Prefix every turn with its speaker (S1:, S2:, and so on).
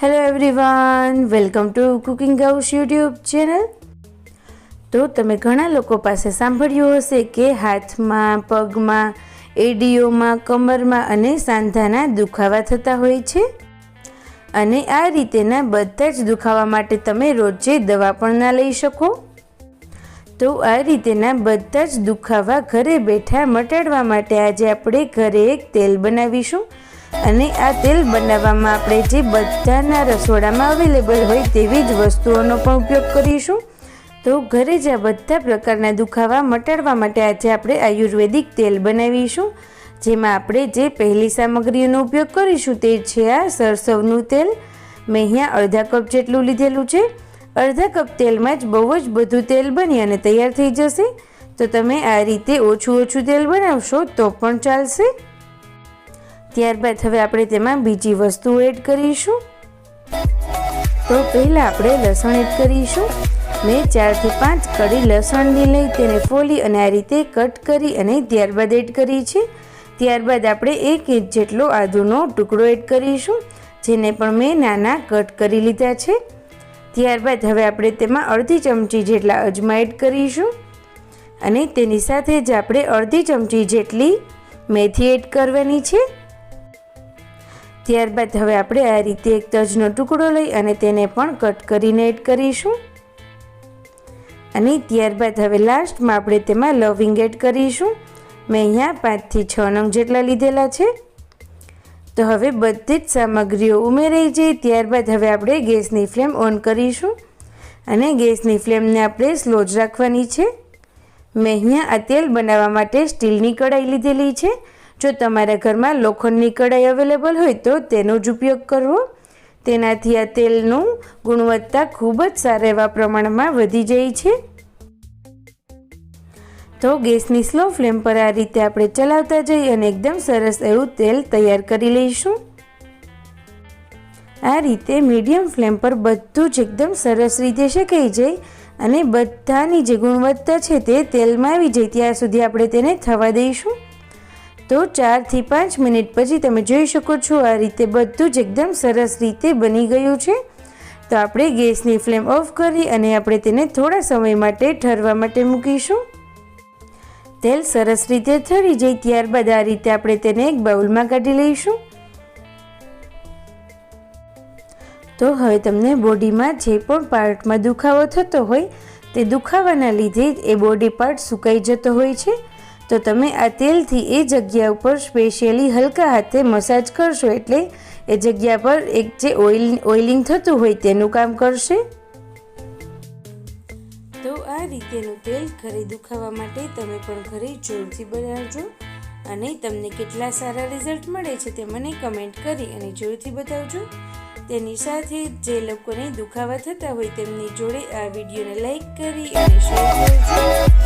S1: Hello everyone, welcome to cooking house YouTube channel. તો તમે ઘણા લોકો પાસે સાંભળ્યું હશે કે હાથમાં, પગમાં, એડીઓમાં, કમરમાં અને સાંધાના દુખાવા થતા હોય છે અને આ રીતેના બધા જ દુખાવા માટે તમે રોજે દવા પણ ના લઈ શકો। તો આ રીતેના બધા જ દુખાવા ઘરે બેઠા મટાડવા માટે આજે આપણે ઘરે એક તેલ બનાવીશું અને આ તેલ બનાવવામાં આપણે જે બધાના રસોડામાં અવેલેબલ હોય તેવી જ વસ્તુઓનો પણ ઉપયોગ કરીશું। તો ઘરે જ આ બધા પ્રકારના દુખાવા મટાડવા માટે આજે આપણે આયુર્વેદિક તેલ બનાવીશું, જેમાં આપણે જે પહેલી સામગ્રીનો ઉપયોગ કરીશું તે છે આ સરસવનું તેલ। મેં અહીંયા અડધા કપ જેટલું લીધેલું છે। અડધા કપ તેલમાં જ બહુ જ બધું તેલ બની અને તૈયાર થઈ જશે। તો તમે આ રીતે ઓછું તેલ બનાવશો તો પણ ચાલશે। ત્યારબાદ હવે આપણે તેમાં બીજી વસ્તુ એડ કરીશું। તો પહેલાં આપણે લસણ એડ કરીશું। મેં 4 થી 5 કળી લસણની લઈ તેને ફોલી અને આ રીતે કટ કરી અને ત્યારબાદ એડ કરી છે। ત્યારબાદ આપણે 1 ઇંચ જેટલો આદુનો ટુકડો એડ કરીશું, જેને પણ મેં નાના કટ કરી લીધા છે। ત્યારબાદ હવે આપણે તેમાં અડધી ચમચી જેટલા અજમા એડ કરીશું અને તેની સાથે જ આપણે અડધી ચમચી જેટલી મેથી એડ કરવાની છે। ત્યારબાદ હવે આપણે આ રીતે એક તજનો ટુકડો લઈ અને તેને પણ કટ કરીને એડ કરીશું અને ત્યારબાદ હવે લાસ્ટમાં આપણે તેમાં લવિંગ એડ કરીશું। મેં અહીંયા 5 થી 6 નંગ જેટલા લીધેલા છે। તો હવે બધી જ સામગ્રીઓ ઉમેરાઈ જાય ત્યારબાદ હવે આપણે ગેસની ફ્લેમ ઓન કરીશું અને ગેસની ફ્લેમને આપણે સ્લો જ રાખવાની છે। મેં અહીંયા આ તેલ બનાવવા માટે સ્ટીલની કઢાઈ લીધેલી છે। જો તમારા ઘરમાં લોખંડની કઢાઈ અવેલેબલ હોય તો તેનો જ ઉપયોગ કરવો, તેનાથી આ તેલનું ગુણવત્તા ખૂબ જ સારા એવા પ્રમાણમાં વધી જાય છે। તો ગેસની સ્લો ફ્લેમ પર આ રીતે આપણે ચલાવતા જઈ અને એકદમ સરસ એવું તેલ તૈયાર કરી લઈશું। આ રીતે મીડિયમ ફ્લેમ પર બધું જ એકદમ સરસ રીતે શેકાઈ જાય અને બધાની જે ગુણવત્તા છે તે તેલમાં આવી જાય ત્યાં સુધી આપણે તેને થવા દઈશું। તો 4 થી 5 મિનિટ પછી તમે જોઈ શકો છો આ રીતે બધું જ એકદમ સરસ રીતે બની ગયું છે। તો આપણે ગેસની ફ્લેમ ઓફ કરી અને આપણે તેને થોડા સમય માટે ઠરવા માટે મૂકીશું। તેલ સરસ રીતે ઠરી જાય ત્યારબાદ આ રીતે આપણે તેને એક બાઉલમાં કાઢી લઈશું। તો હવે તમને બોડીમાં જે પણ પાર્ટમાં દુખાવો થતો હોય તે દુખાવાના લીધે એ બોડી પાર્ટ સુકાઈ જતો હોય છે। તો તમે આ તેલથી એ જગ્યા ઉપર સ્પેશિયલી હલકા હાથે મસાજ કરશો એટલે એ જગ્યા પર એક જે ઓઇલિંગ થતું હોય તેનું કામ કરશે। તો આ રીતેનું તેલ ઘરે દુખાવા માટે તમે પણ ઘરે જરૂરથી બનાવજો અને તમને કેટલા સારા રિઝલ્ટ મળે છે તે મને કમેન્ટ કરી અને જરૂરથી બતાવજો। તેની સાથે જે લોકોને દુખાવા થતા હોય તેમની જોડે આ વિડીયોને લાઈક કરી અને શેર કરજો।